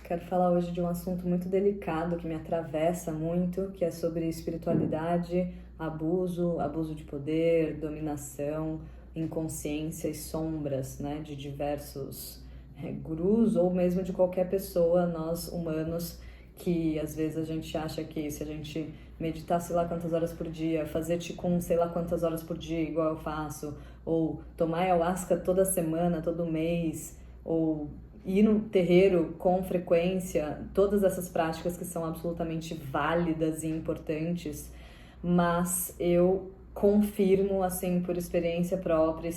Quero falar hoje de um assunto muito delicado que me atravessa muito, que é sobre espiritualidade, abuso de poder, dominação, inconsciência e sombras, né, de diversos gurus ou mesmo de qualquer pessoa, nós humanos, que às vezes a gente acha que se a gente meditar sei lá quantas horas por dia, fazer Qigong sei lá quantas horas por dia, igual eu faço, ou tomar ayahuasca toda semana, todo mês, ou ir no terreiro com frequência, todas essas práticas que são absolutamente válidas e importantes, mas eu confirmo, assim, por experiência própria,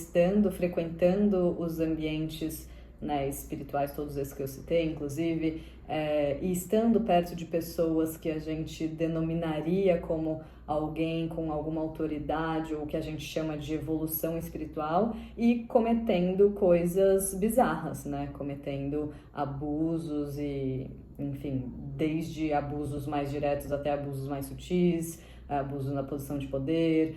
frequentando os ambientes, né, espirituais, todos esses que eu citei, inclusive, e estando perto de pessoas que a gente denominaria como alguém com alguma autoridade ou que a gente chama de evolução espiritual e cometendo coisas bizarras, né? Cometendo abusos e, enfim, desde abusos mais diretos até abusos mais sutis, abuso na posição de poder,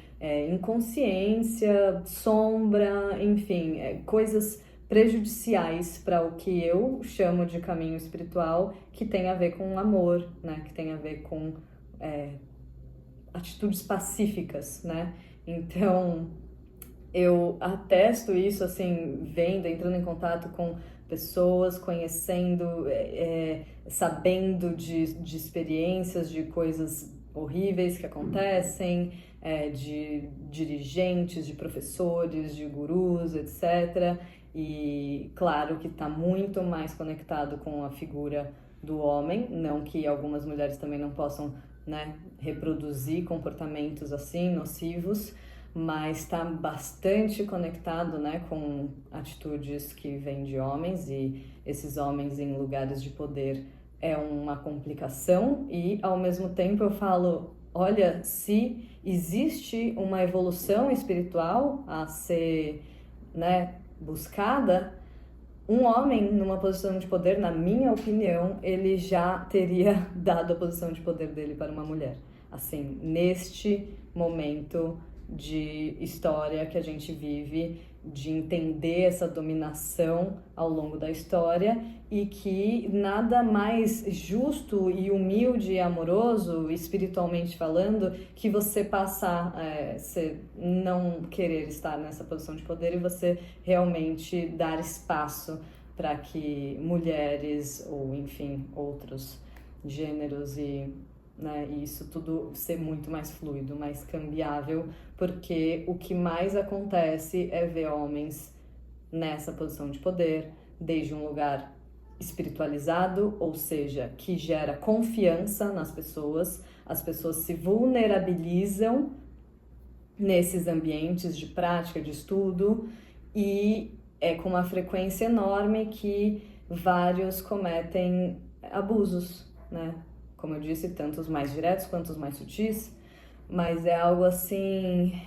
inconsciência, sombra, enfim, coisas prejudiciais para o que eu chamo de caminho espiritual, que tem a ver com amor, né? Que tem a ver com atitudes pacíficas, né? Então, eu atesto isso, assim, entrando em contato com pessoas, conhecendo, sabendo de experiências, de coisas horríveis que acontecem, de dirigentes, de professores, de gurus, etc. E claro que está muito mais conectado com a figura do homem, não que algumas mulheres também não possam, né, reproduzir comportamentos assim nocivos, mas está bastante conectado, né, com atitudes que vêm de homens, e esses homens em lugares de poder é uma complicação. E ao mesmo tempo eu falo, olha, se existe uma evolução espiritual a ser, né, buscada, um homem numa posição de poder, na minha opinião, ele já teria dado a posição de poder dele para uma mulher. Assim, neste momento de história que a gente vive, de entender essa dominação ao longo da história, e que nada mais justo e humilde e amoroso, espiritualmente falando, que você passar, você não querer estar nessa posição de poder e você realmente dar espaço para que mulheres ou, enfim, outros gêneros e isso tudo ser muito mais fluido, mais cambiável, porque o que mais acontece é ver homens nessa posição de poder, desde um lugar espiritualizado, ou seja, que gera confiança nas pessoas, as pessoas se vulnerabilizam nesses ambientes de prática, de estudo, e é com uma frequência enorme que vários cometem abusos, né? Como eu disse, tanto os mais diretos quanto os mais sutis, mas é algo assim,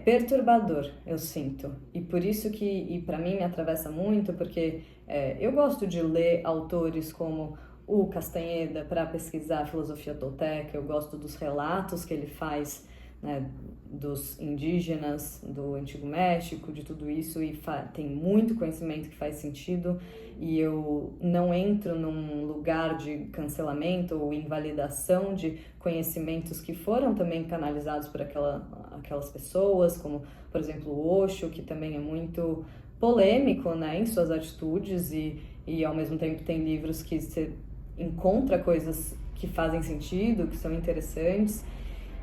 perturbador, eu sinto. E por isso que para mim me atravessa muito, porque eu gosto de ler autores como o Castanheda para pesquisar a filosofia tolteca, eu gosto dos relatos que ele faz, né, dos indígenas, do Antigo México, de tudo isso, e tem muito conhecimento que faz sentido, e eu não entro num lugar de cancelamento ou invalidação de conhecimentos que foram também canalizados por aquelas pessoas, como, por exemplo, o Osho, que também é muito polêmico, né, em suas atitudes, e ao mesmo tempo tem livros que você encontra coisas que fazem sentido, que são interessantes.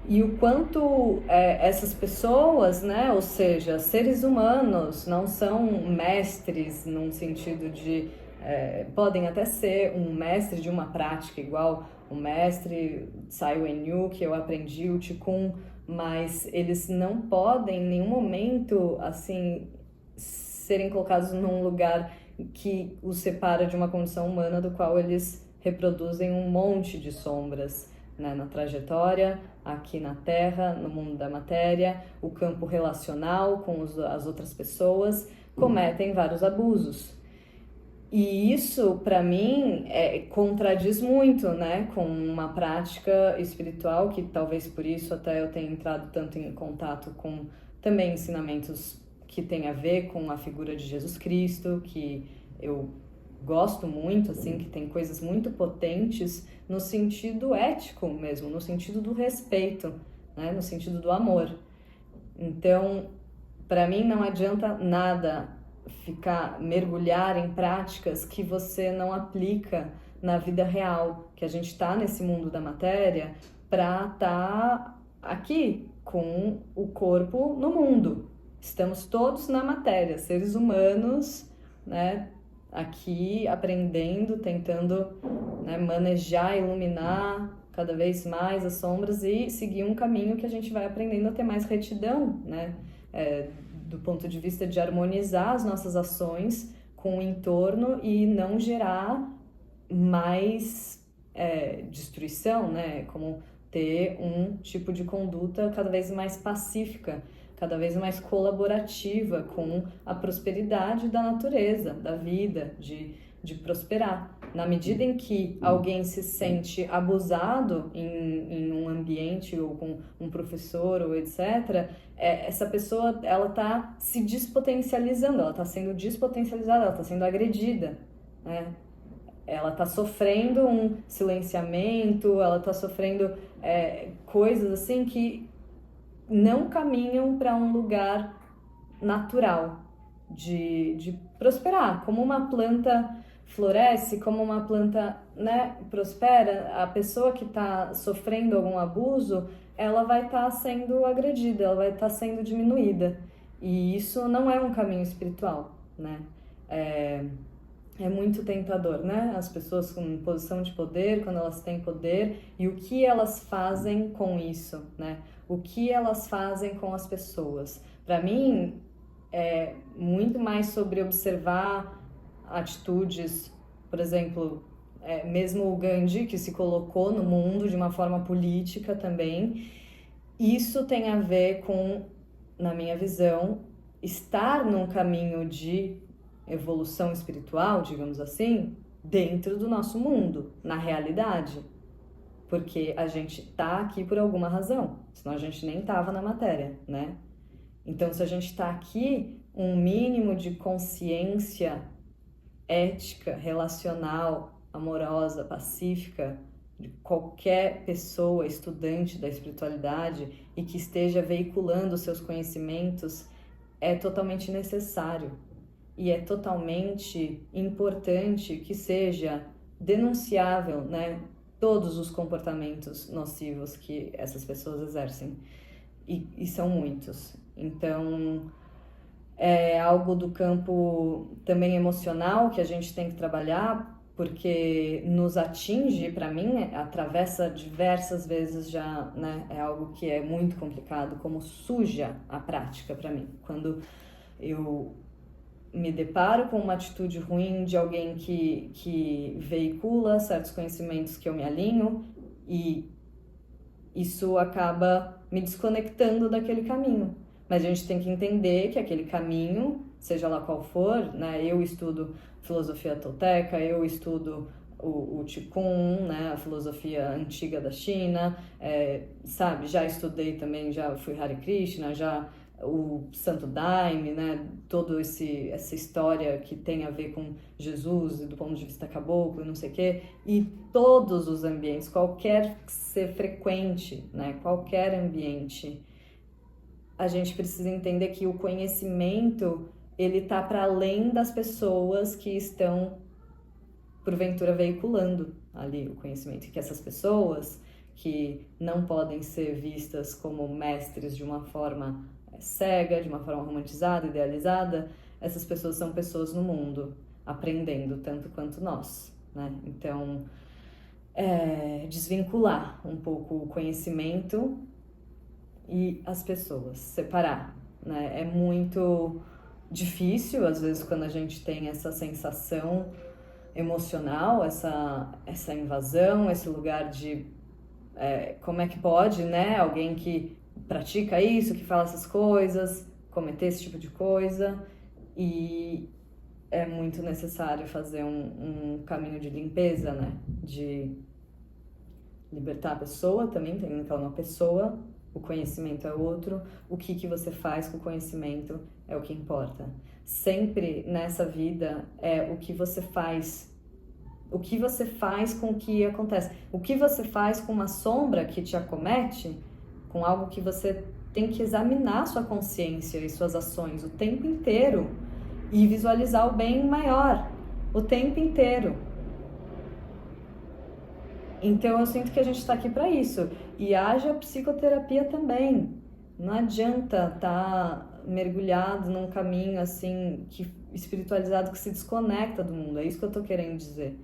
E o quanto essas pessoas, né, ou seja, seres humanos, não são mestres num sentido de... podem até ser um mestre de uma prática, igual o mestre Tsai Wen-yu, que eu aprendi o Qigong, mas eles não podem em nenhum momento, assim, serem colocados num lugar que os separa de uma condição humana, do qual eles reproduzem um monte de sombras, né, na trajetória, aqui na Terra, no mundo da matéria, o campo relacional com as outras pessoas, cometem vários abusos. E isso, para mim, contradiz muito, né, com uma prática espiritual, que talvez por isso até eu tenha entrado tanto em contato com também ensinamentos que têm a ver com a figura de Jesus Cristo, que eu gosto muito, assim, que tem coisas muito potentes no sentido ético mesmo, no sentido do respeito, né? No sentido do amor. Então, para mim não adianta nada mergulhar em práticas que você não aplica na vida real, que a gente está nesse mundo da matéria para estar aqui com o corpo no mundo. Estamos todos na matéria, seres humanos, né? Aqui aprendendo, tentando, né, manejar, iluminar cada vez mais as sombras e seguir um caminho que a gente vai aprendendo a ter mais retidão, né? Do ponto de vista de harmonizar as nossas ações com o entorno e não gerar mais destruição, né? Como ter um tipo de conduta cada vez mais pacífica, cada vez mais colaborativa com a prosperidade da natureza, da vida, de prosperar. Na medida em que alguém se sente abusado em um ambiente ou com um professor ou etc., essa pessoa, ela está se despotencializando, ela está sendo despotencializada, ela está sendo agredida, né? Ela está sofrendo um silenciamento, ela está sofrendo coisas assim que não caminham para um lugar natural de prosperar. Como uma planta floresce, como uma planta, né, prospera, a pessoa que está sofrendo algum abuso, ela vai estar sendo agredida, ela vai estar sendo diminuída. E isso não é um caminho espiritual, né? É muito tentador, né? As pessoas com posição de poder, quando elas têm poder, e o que elas fazem com isso, né? O que elas fazem com as pessoas. Para mim, é muito mais sobre observar atitudes, por exemplo, mesmo o Gandhi, que se colocou no mundo de uma forma política também. Isso tem a ver com, na minha visão, estar num caminho de evolução espiritual, digamos assim, dentro do nosso mundo, na realidade. Porque a gente tá aqui por alguma razão, senão a gente nem tava na matéria, né? Então, se a gente tá aqui, um mínimo de consciência ética, relacional, amorosa, pacífica, de qualquer pessoa, estudante da espiritualidade e que esteja veiculando seus conhecimentos é totalmente necessário. E é totalmente importante que seja denunciável, né, todos os comportamentos nocivos que essas pessoas exercem. E são muitos. Então, é algo do campo também emocional que a gente tem que trabalhar, porque nos atinge, para mim, atravessa diversas vezes já, né, é algo que é muito complicado, como suja a prática para mim. Quando eu me deparo com uma atitude ruim de alguém que veicula certos conhecimentos que eu me alinho, e isso acaba me desconectando daquele caminho. Mas a gente tem que entender que aquele caminho, seja lá qual for, né? Eu estudo filosofia tolteca, eu estudo o Qigong, né? A filosofia antiga da China, sabe? Já estudei também, já fui Hare Krishna, já o Santo Daime, né? Toda essa história que tem a ver com Jesus e do ponto de vista caboclo e não sei o quê. E todos os ambientes, qualquer ser frequente, né? Qualquer ambiente, a gente precisa entender que o conhecimento, ele tá para além das pessoas que estão, porventura, veiculando ali o conhecimento. E que essas pessoas que não podem ser vistas como mestres de uma forma cega, de uma forma romantizada, idealizada, essas pessoas são pessoas no mundo, aprendendo tanto quanto nós, né? Então, desvincular um pouco o conhecimento e as pessoas, separar, né? É muito difícil, às vezes, quando a gente tem essa sensação emocional, essa invasão, esse lugar de como é que pode, né? Alguém que pratica isso, que fala essas coisas, cometer esse tipo de coisa. E é muito necessário fazer um caminho de limpeza, né? De libertar a pessoa também, entendendo que ela é uma pessoa, o conhecimento é outro, o que você faz com o conhecimento é o que importa. Sempre nessa vida é o que você faz. O que você faz com o que acontece. O que você faz com uma sombra que te acomete, com algo que você tem que examinar sua consciência e suas ações o tempo inteiro e visualizar o bem maior o tempo inteiro. Então eu sinto que a gente está aqui para isso. E haja psicoterapia também. Não adianta estar mergulhado num caminho assim espiritualizado que se desconecta do mundo. É isso que eu tô querendo dizer.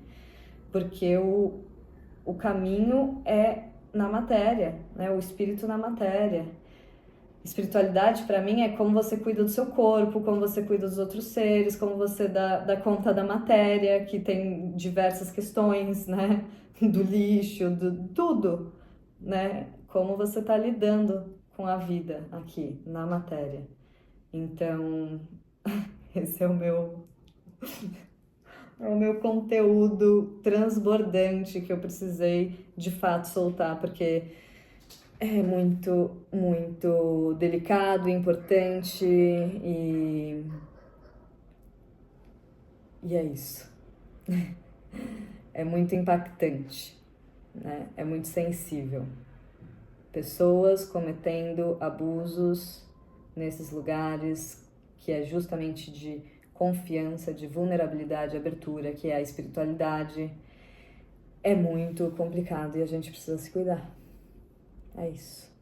Porque o caminho é na matéria, né? O espírito na matéria. Espiritualidade para mim é como você cuida do seu corpo, como você cuida dos outros seres, como você dá conta da matéria, que tem diversas questões, né? Do lixo, do tudo, né? Como você está lidando com a vida aqui na matéria. Então, esse é o meu conteúdo transbordante que eu precisei de fato soltar, porque é muito, muito delicado, importante e é isso. É muito impactante, né? É muito sensível. Pessoas cometendo abusos nesses lugares que é justamente de confiança, de vulnerabilidade, abertura, que é a espiritualidade, é muito complicado e a gente precisa se cuidar. É isso.